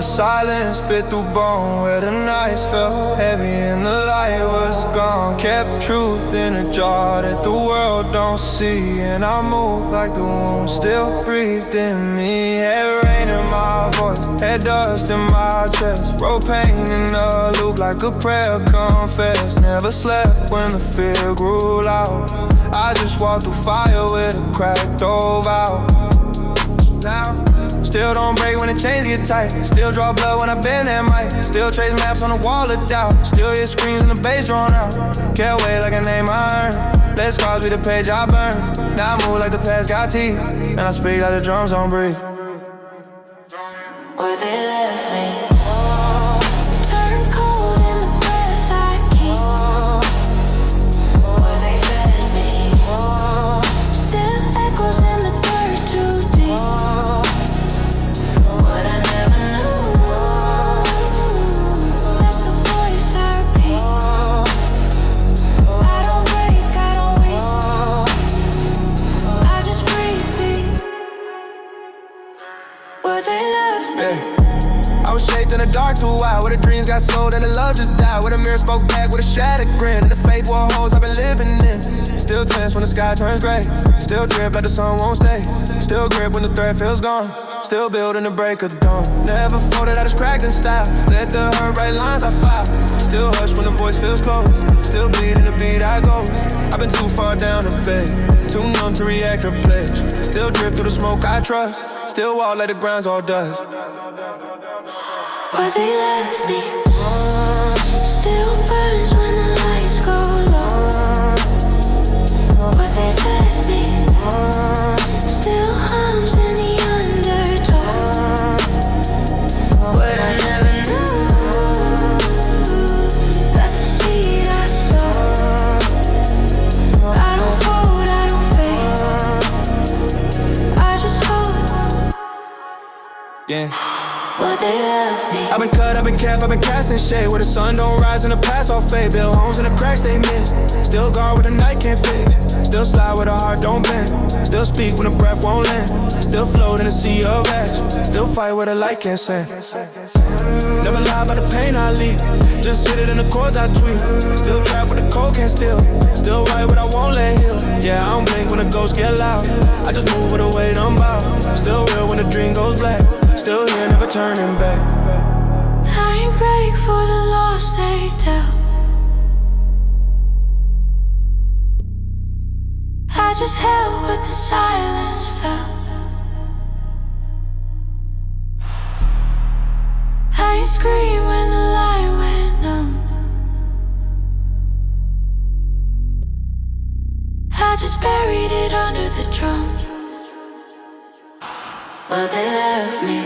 silence bit through bone, where the nights felt heavy and the light was gone. Kept truth in a jar that the world don't see, and I moved like the wound still breathed in me. Had rain in my voice, had dust in my chest, wrote pain in a loop like a prayer confessed. Never slept when the fear grew loud. I just walked through fire with a crack dove out. Now, still don't break when the chains get tight. Still draw blood when I bend that mic. Still trace maps on the wall of doubt. Still hear screams and the bass drawn out. Can't wait like a name I earn. Let scars be the page I burn. Now I move like the past got teeth, and I speak like the drums don't breathe. Where they left me, turn cold in the breath I keep. Where they fed me, still echoes in the dirt too deep. What I never knew, that's the voice I repeat. I don't break, I don't weep, I just repeat. Where they left me. I was shaped in the dark too wide, where the dreams got sold and the love just died, where the mirror spoke back with a shattered grin, and the faith wore holes I've been living in. Still tense when the sky turns gray, still drip like the sun won't stay, still grip when the thread feels gone, still building the break of dawn. Never folded, I just cracked in style, let the hurt write lines I file. Still hush when the voice feels close, still bleeding the beat I goes. I've been too far down to beg, too numb to react or pledge. Still drift through the smoke I trust, still walk like the ground's all dust. Where they left me, still burns when the lights go low. Where they fed me, still hums in the undertow. What I never knew, that's the seed I sow. I don't fold, I don't fade, I just hold. Yeah. Where they left me, I've been cut, I've been capped, I've been cast in shade, where the sun don't rise and the past all fade. Build homes in the cracks they missed, still guard what the night can't fix. Still slide where the heart don't bend, still speak when the breath won't land. Still float in a sea of ash, still fight where the light can't send. Never lie about the pain I leave, just hit it in the chords I tweet. Still trap with the cold can't steal, still write what I won't let heal. Yeah, I don't blink when the ghosts get loud, I just move with the weight I'm bout. Still real when the dream goes black, still here never turning back. I ain't break for the loss they dealt, I just held what the silence felt. I ain't scream when the line went numb, I just buried it under the drum. Well, they left me.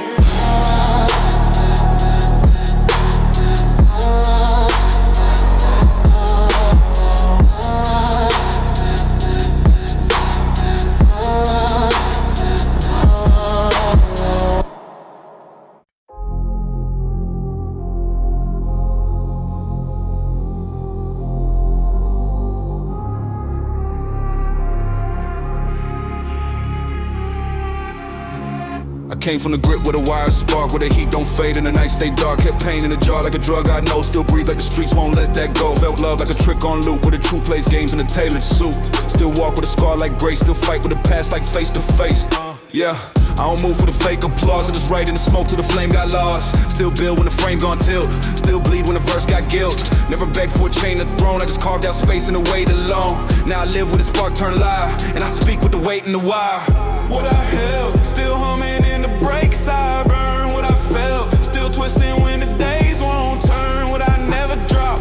Came from the grip with a wire spark, where the heat don't fade and the night stay dark. Kept pain in the jar like a drug I know, still breathe like the streets won't let that go. Felt love like a trick on loop, where the truth plays games in a tailored suit. Still walk with a scar like grace, still fight with the past like face to face. Yeah, I don't move for the fake applause, I just write in the smoke till the flame got lost. Still build when the frame gone tilt, still bleed when the verse got guilt. Never begged for a chain of throne, I just carved out space and the weight alone. Now I live with a spark turned lie, and I speak with the weight and the wire. What I held, still humming in the brakes, I burn what I felt. Still twisting when the days won't turn, what I never drop.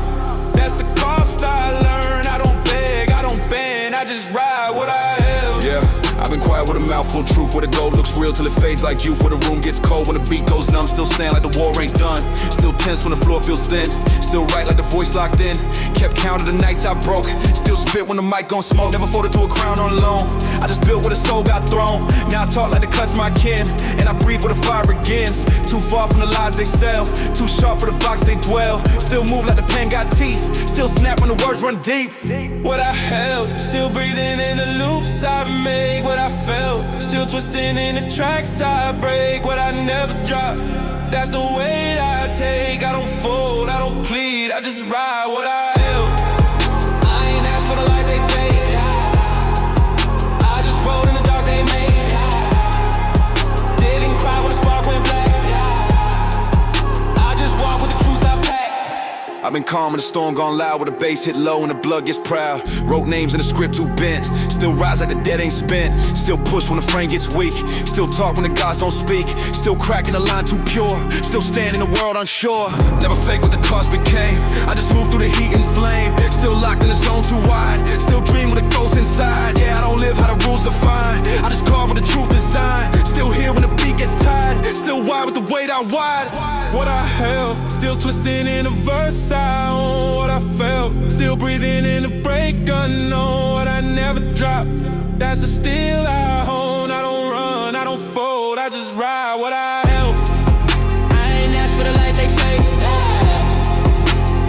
That's the cost I learned. I don't beg, I don't bend, I just ride what I held. Yeah, I've been quiet with a mouthful of truth, where the gold looks real till it fades like youth. Where the room gets cold when the beat goes numb, still stand like the war ain't done. Still tense when the floor feels thin, still right like the voice locked in. Kept count of the nights I broke, still spit when the mic gon' smoke. Never folded to a crown on loan, I just built where the soul got thrown. Now I talk like the cuts my kin, and I breathe where the fire begins. Too far from the lies they sell, too sharp for the box they dwell. Still move like the pen got teeth, still snap when the words run deep. What I held, still breathing in the loops I make. What I felt, still twisting in the tracks I break. What I never dropped, That's the weight I take. I don't fold, I don't plead, I just ride what I held. I ain't asked for the light they fade. I just rode in the dark they made. Didn't cry when the spark went black. I just walk with the truth I pack. I've been calm when the storm gone loud, where the bass hit low and the blood gets proud. Wrote names in the script too bent. Still rise like the dead ain't spent. Still push when the frame gets weak. Still talk when the gods don't speak. Still cracking the line too pure. Still stand in the world unsure. Never fake what the cost became. I just move through the heat and flame. Still locked in the zone too wide. Still dream with a ghost inside. Yeah, I don't live how the rules define. I just carve with the truth design. Still here when the beat gets tied. Still wide with the weight out wide. What I held, still twisting in a verse. I own what I felt. Still breathing in the break. Unknown what I never drop. That's the steel I own. I don't run, I don't fold. I just ride what I held. I ain't asked for the light they fade.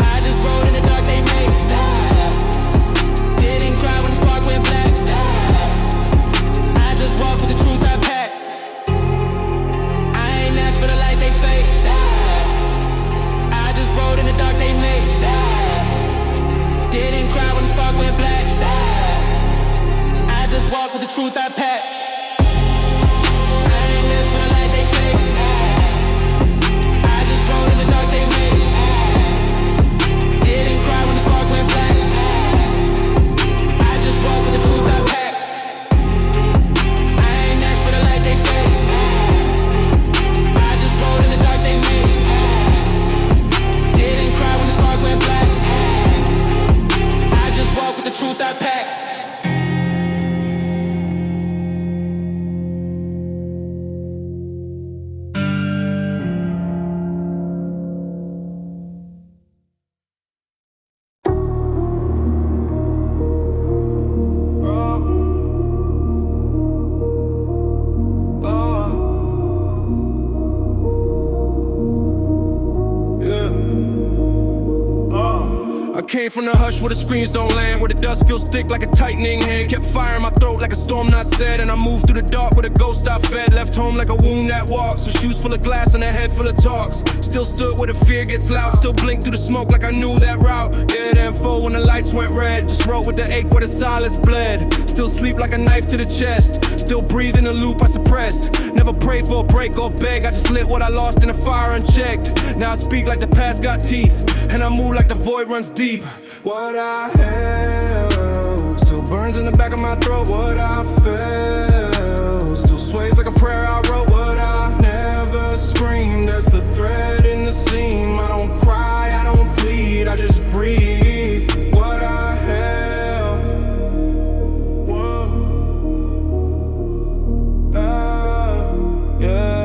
I just rode in the dark they made. Didn't cry when the spark went black. I just walk with the truth I pack. I ain't asked for the light they fade. I just rode in the dark they made. Didn't cry when the spark went black. I just walk with the truth I pack. I ain't asked for the light they fade. I just rode in the dark they made. Didn't cry when the spark went black. I just walk with the truth I pack. I ain't asked for the light they fade. I just rode in the dark they made. Didn't cry when the spark went black. I just walk with the truth I pack. Came from the hush where the screams don't land, where the dust feels thick like a tightening hand. Kept fire in my throat like a storm not said, and I moved through the dark with a ghost I fed. Left home like a wound that walks, with shoes full of glass and a head full of talks. Still stood where the fear gets loud, still blinked through the smoke like I knew that route. Yeah, then full when the lights went red, just wrote with the ache where the silence bled. Still sleep like a knife to the chest, still breathe in the loop I suppressed. Never prayed for a break or beg, I just lit what I lost in the fire unchecked. Now I speak like the past got teeth, and I move like the void runs deep. What I held still burns in the back of my throat. What I felt still sways like a prayer I wrote. What I never screamed, that's the thread in the seam. I don't cry, I don't plead, I just breathe. What I held, whoa, yeah.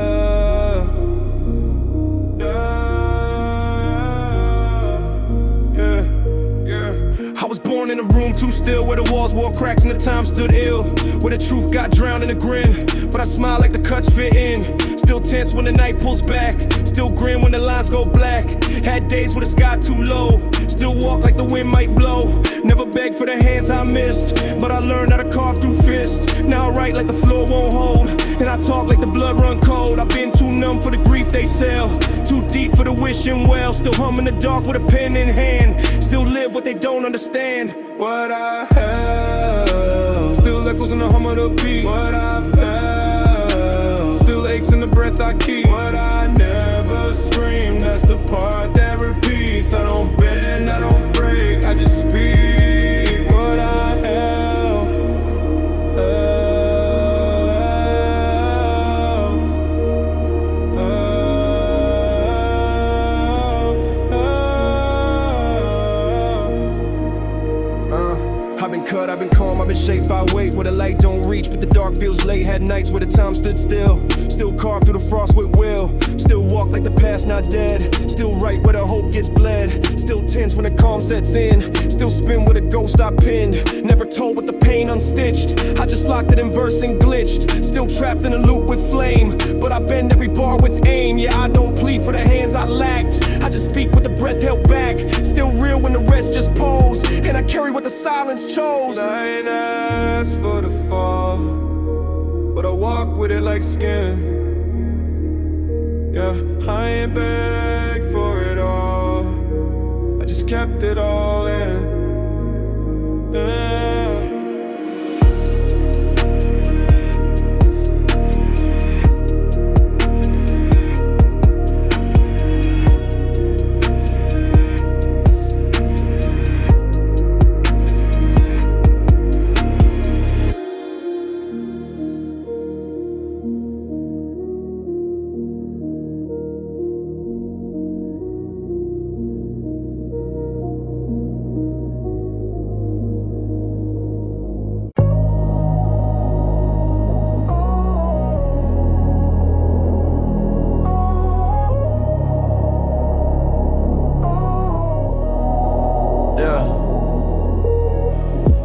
I was born in a room too still, where the walls wore cracks and the time stood ill, where the truth got drowned in a grin, but I smile like the cuts fit in. Still tense when the night pulls back, still grin when the lines go black. Had days where the sky too low, still walk like the wind might blow. Never begged for the hands I missed, but I learned how to carve through fists. Now I write like the floor won't hold, and I talk like the blood run cold. I've been too numb for the grief they sell, too deep for the wishing well. Still hum in the dark with a pen in hand, still live what they don't understand. What I held still echoes in the hum of the beat. What I felt still aches in the breath I keep. What I never screamed, that's the part that repeats. I don't bend, I don't break, I just speak. What I held, I've been cut, I've been calm, I've been shaped by weight where the light don't reach, but the dark feels late. Had nights where the time stood still, still carved through the frost with will. Still walk like the past not dead, still write where the hope gets bled. Still tense when the calm sets in, still spin with a ghost I pinned. Never told with the pain unstitched, I just locked it in verse and glitched. Still trapped in a loop with flame, but I bend every bar with aim. Yeah, I don't plead for the hands I lacked, I just speak with the breath held back. Still real when the rest just pose, and I carry what the silence chose. I ain't asked for the fall, but I walk with it like skin. Yeah, I ain't begged for it all, I just kept it all in. Yeah.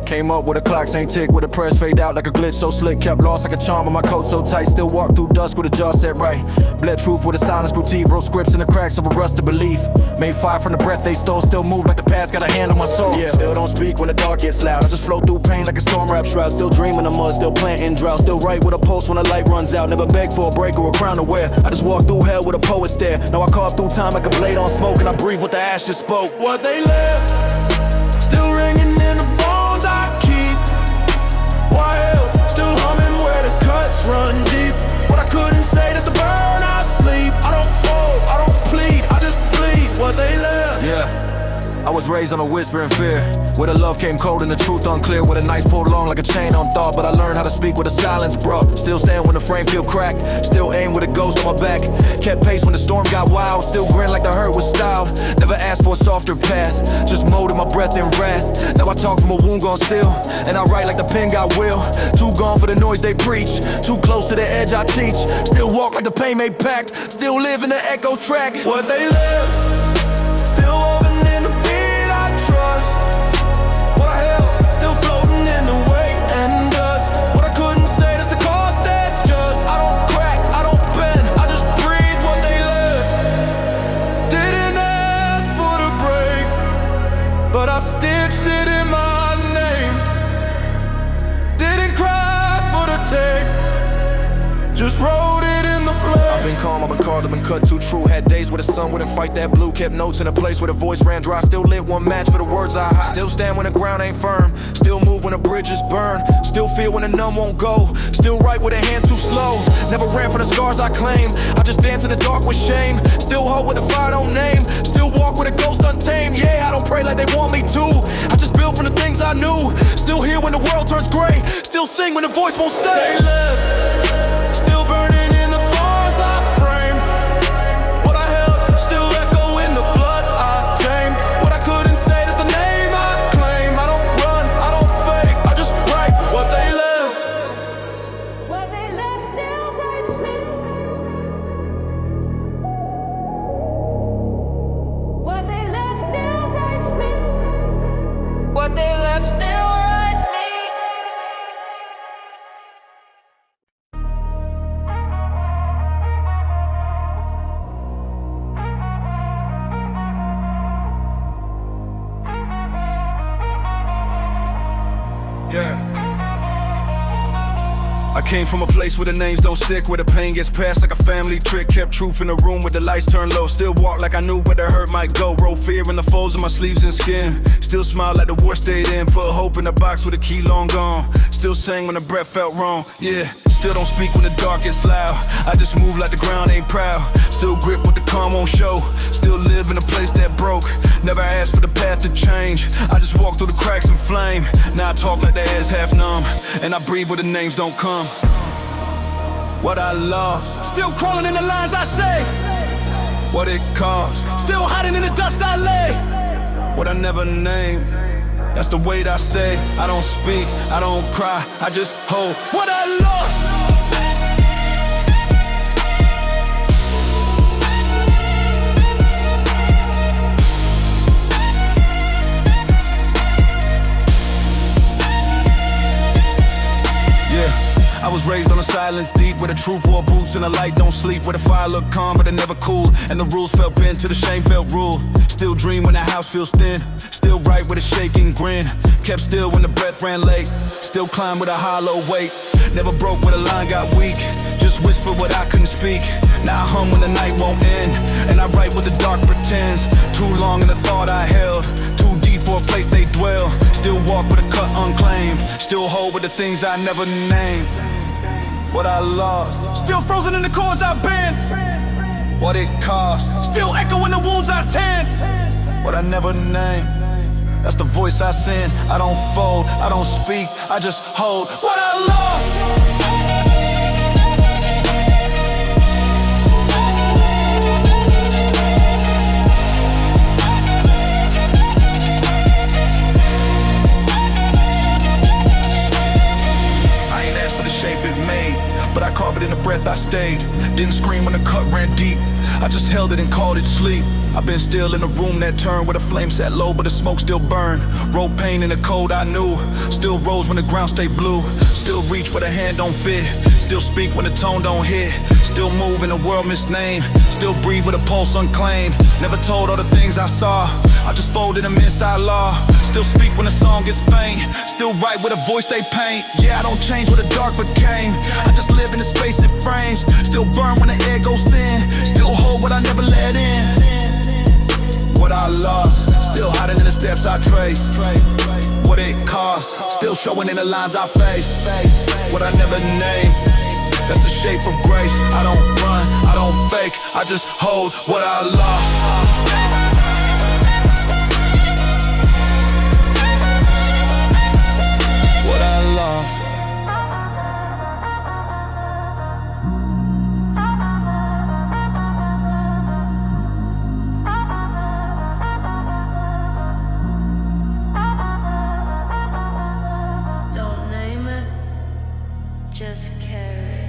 Came up with a clocks ain't tick, with a press fade out like a glitch so slick. Kept lost like a charm with my coat so tight. Still walk through dusk with a jaw set right. Bled truth with a silence grew teeth. Wrote scripts in the cracks of a rusted belief. Made fire from the breath they stole. Still move like the past got a hand on my soul. Yeah, still don't speak when the dark gets loud. I just flow through pain like a storm wrapped shroud. Still dream in the mud, still planting drought. Still write with a pulse when the light runs out. Never beg for a break or a crown to wear. I just walk through hell with a poet stare. Now I carve through time like a blade on smoke, and I breathe what the ashes spoke. What they left, still ringing in the bones I keep. Wild, still humming where the cuts run deep. What I couldn't say, that's the burn I sleep. I don't fold, I don't plead, I just bleed what they left. Yeah, I was raised on a whisper and fear, where the love came cold and the truth unclear. Where the nights pulled long like a chain on thought, but I learned how to speak with the silence brought. Still stand when the frame feel cracked, still aim with a ghost on my back. Kept pace when the storm got wild, still grin like the hurt was style. Never asked for a softer path, just molded my breath in wrath. Now I talk from a wound gone still, and I write like the pen got will. Too gone for the noise they preach, too close to the edge I teach. Still walk like the pain made pact, still live in the echoes track. What they live, still woven in the beat I trust. What I held, still floating in the weight and dust. What I couldn't say, that's the cost, that's just. I don't crack, I don't bend, I just breathe what they live. Didn't ask for the break, but I stitched it in my name. Didn't cry for the take, just wrote it in the flame. I've been calm, I've been carved, I've been cut too true. Had days where the sun wouldn't fight that blue. Kept notes in a place where the voice ran dry. Still lit one match for the words I hide. Still stand when the ground ain't firm, still move when the bridges burn. Still feel when the numb won't go, still write with a hand too slow. Never ran for the scars I claim, I just dance in the dark with shame. Still hold with the fire don't name, still walk with a ghost untamed. Yeah, I don't pray like they want me to, I just build from the things I knew. Still here when the world turns gray, still sing when the voice won't stay. They live, still burning in the bars I frame. What I held, still echo in the blood I tamed. What I couldn't say, that's the name I claim. I don't run, I don't fake, I just write what they live. What they left still writes me. What they left still writes me. What they left still writes me. Yeah. I came from a place where the names don't stick, where the pain gets passed like a family trick. Kept truth in the room with the lights turned low. Still walk like I knew where the hurt might go. Wrote fear in the folds of my sleeves and skin. Still smile like the war stayed in. Put hope in the box with the key long gone. Still sang when the breath felt wrong. Yeah. Still don't speak when the dark gets loud. I just move like the ground ain't proud. Still grip what the calm won't show. Still live in a place that broke. Never asked for the path to change. I just walk through the cracks and flame. Now I talk like the air's half numb, and I breathe where the names don't come. What I lost, still crawling in the lines I say. What it cost, still hiding in the dust I lay. What I never named, that's the weight I stay. I don't speak, I don't cry, I just hold what I lost. I was raised on the silence deep, where the truth wore boots and the light don't sleep, where the fire looked calm but it never cooled, and the rules felt bent till the shame felt rule. Still dream when the house feels thin, still write with a shaking grin. Kept still when the breath ran late, still climb with a hollow weight. Never broke when the line got weak, just whisper what I couldn't speak. Now I hum when the night won't won't end, and I write what the dark pretends. Too long in the thought I held, too deep for a place they dwell. Still walk with a cut unclaimed, still hold with the things I never named. What I lost, still frozen in the chords I bend. What it cost, still echoing the wounds I tend. What I never named, that's the voice I send. I don't fold, I don't speak, I just hold what I lost. Shape it made, but I carved it in the breath I stayed. Didn't scream when the cut ran deep, I just held it and called it sleep. I've been still in a room that turned, where the flame sat low but the smoke still burned. Wrote pain in the cold I knew, still rose when the ground stayed blue. Still reach where the hand don't fit, still speak when the tone don't hit. Still move in a world misnamed, still breathe with a pulse unclaimed. Never told all the things I saw, I just folded them inside law. Still speak when the song gets faint, still write with a voice they paint. Yeah, I don't change what the dark became, I just live in the space it frames. Still burn when the air goes thin, still hold what I never let in. What I lost, still hiding in the steps I trace. What it cost, still showing in the lines I face. What I never named, that's the shape of grace. I don't run, I don't fake, I just hold what I lost. Don't name it, just carry it.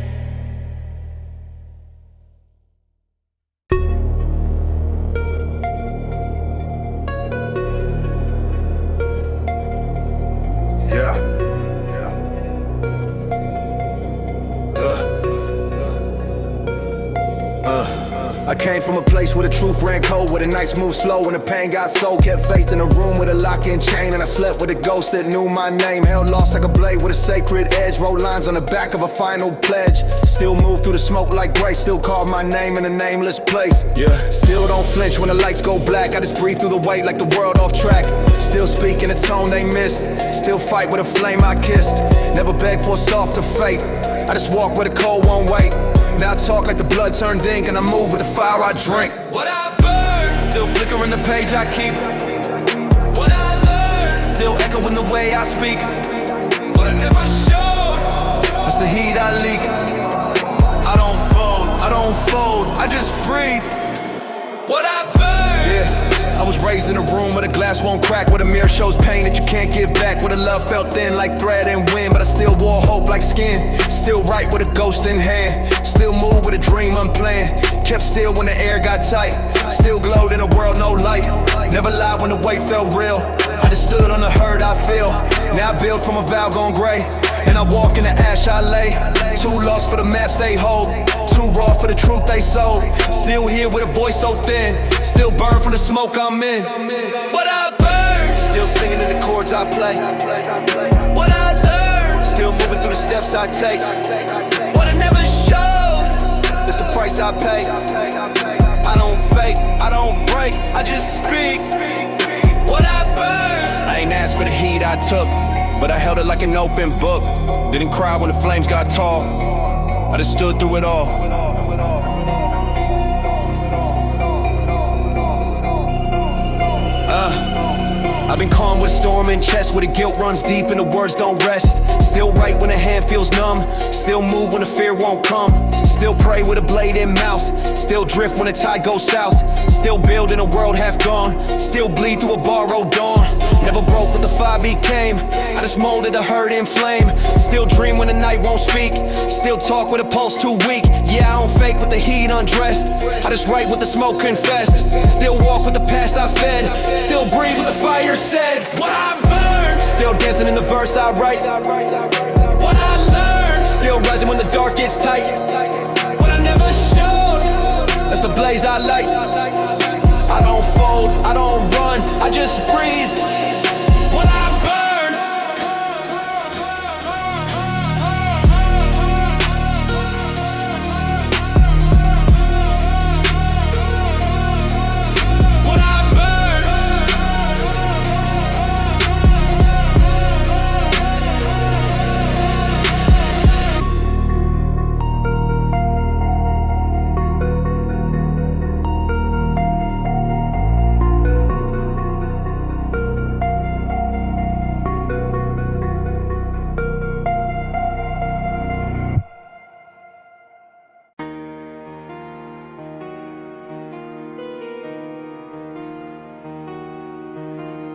I came from a place where the truth ran cold, where the nights moved slow and the pain got so. Kept faith in a room with a lock-in chain, and I slept with a ghost that knew my name. Held lost like a blade with a sacred edge, wrote lines on the back of a final pledge. Still move through the smoke like grace, still call my name in a nameless place. Still don't flinch when the lights go black, I just breathe through the weight like the world off track. Still speak in a tone they missed, still fight with a flame I kissed. Never beg for a softer fate, I just walk where the cold won't wait. Now I talk like the blood turned ink, and I move with the fire I drink. What I burn, still flickering the page I keep. What I learned, still echoing the way I speak. What I never showed, that's the heat I leak. I don't fold, I just breathe. What I burn, yeah, I was raised in a room where the glass won't crack, where the mirror shows pain that you can't give back, where the love felt thin like thread and wind, but I still wore hope like skin. Still write with a ghost in hand, still move with a dream unplanned. Kept still when the air got tight, still glowed in a world no light. Never lied when the weight felt real, I just stood on the hurt I feel. Now I build from a vow gone gray, and I walk in the ash I lay. Too lost for the maps they hold, too raw for the truth they sold. Still here with a voice so thin, still burn from the smoke I'm in. What I burn, still singing in the chords I play. What I learned, still moving through the steps I take. What I never showed, that's the price I pay. I don't fake, I don't break, I just speak. What I burn, I ain't asked for the heat I took, but I held it like an open book. Didn't cry when the flames got tall, I just stood through it all. I've been calm with a storm in chest, where the guilt runs deep and the words don't rest. Still write when the hand feels numb, still move when the fear won't come. Still pray with a blade in mouth, still drift when the tide goes south. Still build in a world half gone, still bleed through a borrowed dawn. Never broke what the fire became, I just molded a hurt in flame. Still dream when the night won't speak, still talk with a pulse too weak. Yeah, I don't fake with the heat undressed, I just write with the smoke confessed. Still walk with the past I fed, still breathe with the fire said. What I burn, still dancing in the verse I write. What I learned, still rising when the dark gets tight. What I never showed, that's the blaze I light. I don't fold, I don't run, I just breathe. What I burn,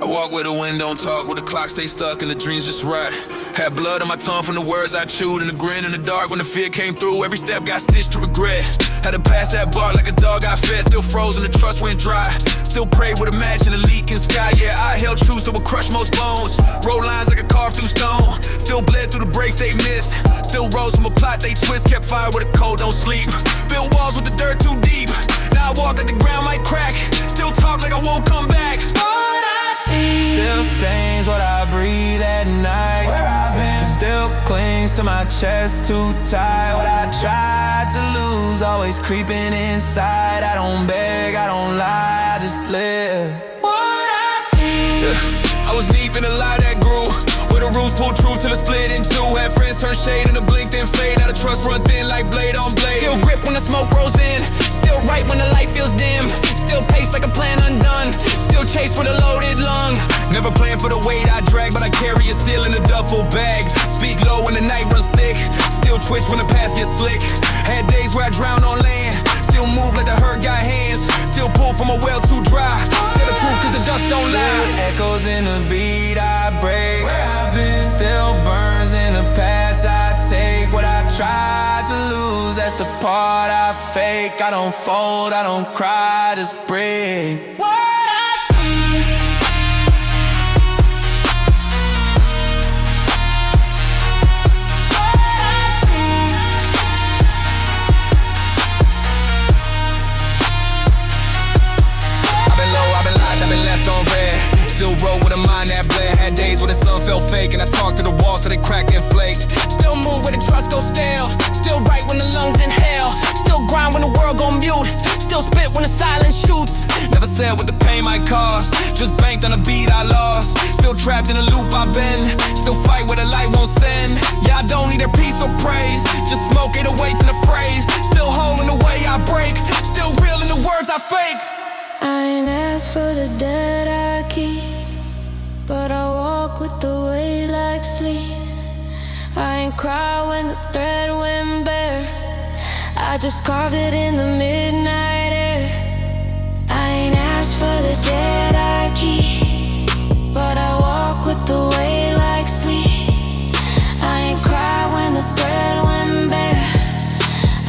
I walk where the wind don't talk, where the clock stay stuck and the dreams just right. Had blood on my tongue from the words I chewed, and the grin in the dark when the fear came through. Every step got stitched to regret. Had to pass that bar like a dog I fed. Still frozen, the trust went dry. Still prayed with a match in a leaking sky. Yeah, I held truths that would crush most bones. Roll lines like a carved through stone. Still bled through the breaks they missed. Still rose from a plot they twist. Kept fire with a cold, don't sleep. Built walls with the dirt too deep. Now I walk like the ground might crack. Still talk like I won't come back. What I see still stains what I breathe at night. Where I've been still clings to my chest too tight. What I tried to lose always creeping inside. I don't beg, I don't lie, I just live. What I see. Yeah. I was deep in a lie that grew, where the roots pulled truth till it split in two. Had friends turn shade in a blink then fade. Now the trust run thin like blade on blade. Still grip when the smoke rolls in. Still right when the light feels dim. Still pace like a plan undone. Still chase with a loaded lung. Never plan for the weight I drag, but I carry it still in a duffel bag. Speak low when the night runs thick. Still twitch when the past gets slick. Had days where I drown on land. Still move like the herd got hands. Still pull from a well too dry. Still the truth cause the dust don't lie. Echoes in the beat I break. Where I've been still burns in the paths I take. What I tried to lose, that's the part I fake. I don't fold, I don't cry, just break. What I see. What I see. I've been low, I've been locked, I've been left on red. Still roll with a mind that bled. Had days when the sun felt fake, and I talked to the walls till they cracked and flaked. Still move when the trust goes stale. Still right when the lungs inhale. Still grind when the world go mute. Still spit when the silence shoots. Never said what the pain might cost, just banked on a beat I lost. Still trapped in a loop I've been. Still fight where the light won't send. Yeah, I don't need their peace or praise. Just smoke 808s in a phrase. Still whole in the way I break. Still real in the words I fake. I ain't asked for the dead I keep, but I walk with the weight like sleep. I ain't cry when the thread went bare. I just carved it in the midnight air. I ain't asked for the dead I keep, but I walk with the weight like sleep. I ain't cry when the thread went bare.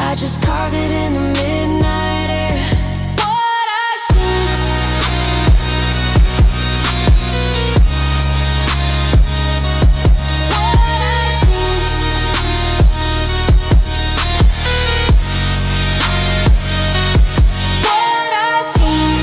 I just carved it in the midnight air. What I see. What I see. What I see. What I see.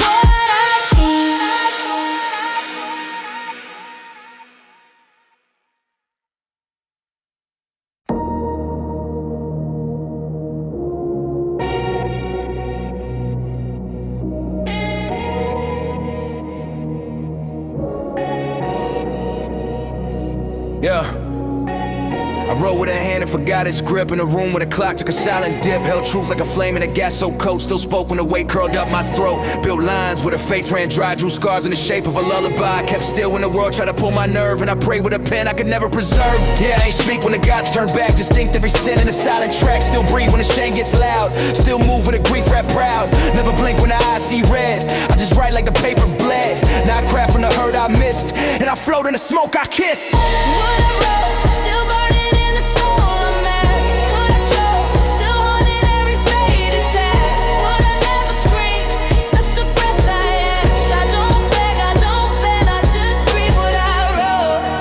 What I see. Yeah. I wrote with a hand and forgot its grip. In a room where the clock took a silent dip. Held truth like a flame in a gas-soaked coat. Still spoke when the weight curled up my throat. Built lines where the faith ran dry. Drew scars in the shape of a lullaby. Kept still when the world tried to pull my nerve. And I prayed with a pen I could never preserve. Yeah, I ain't speak when the gods turn back. Distinct every sin in a silent track. Still breathe when the shame gets loud. Still move with a grief rap proud. Never blink when the eyes see red. I just write like the paper bled. Now I craft from the hurt I missed. And I float in the smoke I kissed. What I wrote, still burning in the soul I'm at. What I chose, still haunting every faded task. What I never screamed, that's the breath I ask. I don't beg, I don't bend, I just breathe what I wrote.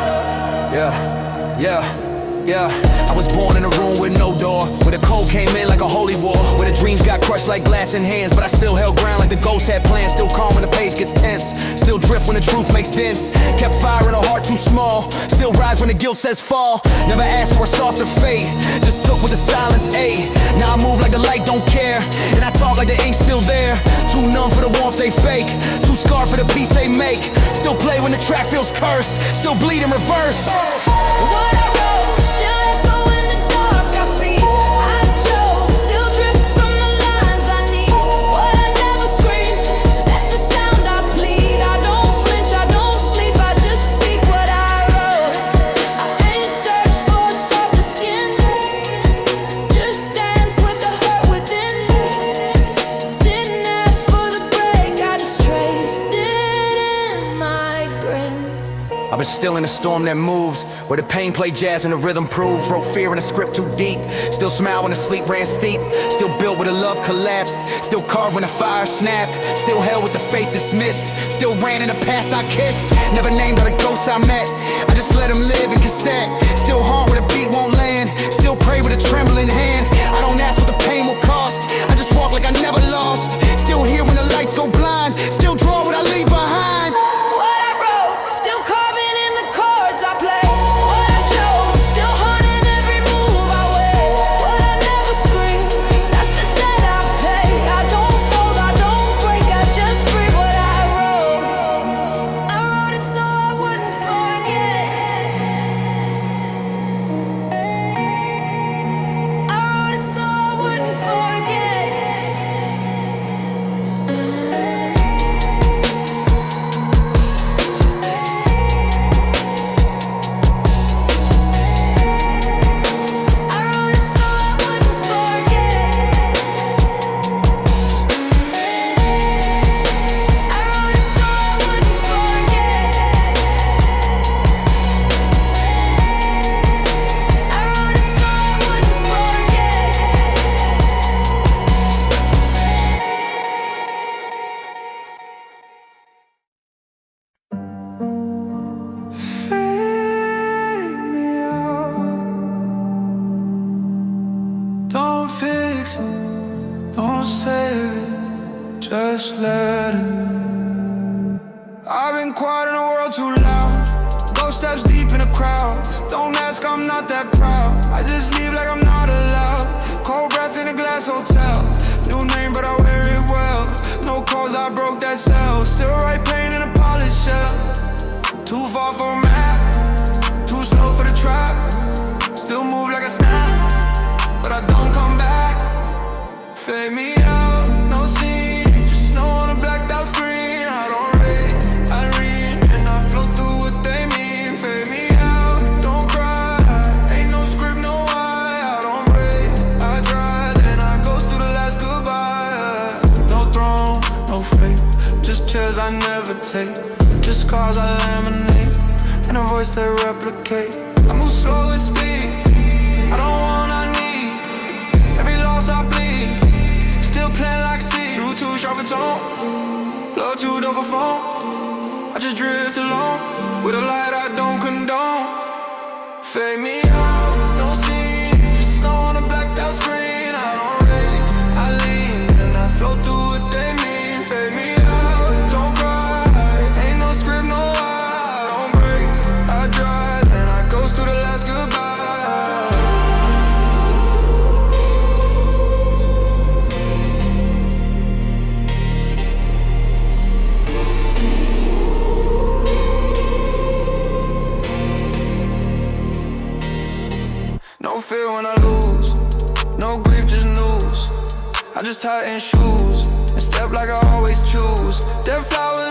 Yeah. I was born in a room with no door, where the cold came in like a holy war, where the dreams got crushed like glass in hands, but I still held ground like the ghost had plans. Still calm when the page gets tense. Still drift when the truth makes dents. Kept fire in a heart too small. Still rise when the guilt says fall. Never asked for a softer fate, just took with the silence A. Now I move like the light don't care, and I talk like the ink's still there. Too numb for the warmth they fake, too scarred for the peace they make. Still play when the track feels cursed, still bleed in reverse. What I wrote, still echo in the dark I feel. I chose, still drip from the lines I need. What I never screamed, that's the sound I plead. I don't flinch, I don't sleep, I just speak what I wrote. I've been still in a storm that moves, where the pain play jazz and the rhythm proves. Wrote fear in a script too deep, still smile when the sleep ran steep. Still built where the love collapsed, still carved when the fire snapped. Still held with the faith dismissed, still ran in the past I kissed. Never named all the ghosts I met, I just let them live in cassette. Still haunt where the beat won't land, still pray with a trembling hand. I don't ask what the pain will cost, I just walk like I never lost. Still here when the lights go blind, still draw what I leave behind. What I wrote, still carving in the chords I play. What I chose, still haunting every move I wear. What I never scream, that's the debt I pay. I don't fold, I don't break, I just breathe what I wrote. I wrote it so I wouldn't forget. I wrote it so I wouldn't forget. I wrote it so I wouldn't forget. I wrote it so I wouldn't forget. I wrote it so I wouldn't Fake me out. Don't fix it, don't save it, just let it. I've been quiet in the world too loud. Go steps deep in the crowd. Don't ask, I'm not that proud. I just leave like I'm not allowed. Cold breath in a glass hotel. New name, but I wear it well. No calls, I broke that cell. Still write pain in a polished shell. Too far for a map, too slow for the trap. Still move like a snap, but I don't come back. Fade me out, no scene, just snow on a blacked out screen. I don't rate, I read, and I flow through what they mean. Fade me out, don't cry, ain't no script, no why. I don't break, I try, then I go through the last goodbye. No throne, no fate, just chairs I never take. Just cars I laminate, and a voice that replicate. I move slow with speed, I don't want, I need. Every loss I bleed, still playing like seed. Through too sharp a tone, blood too dope for phone. I just drift alone, with a light I don't condone. Fade me out, no scene, just snow on a blacked out screen. I don't rate, I lean, and I flow through what they mean. Fade me out, don't cry, ain't no script, no why. I don't break, I try, then I go through the last goodbye. No fear when I lose, no grief, just news. I just tighten shoes and step like I always choose. Dead flowers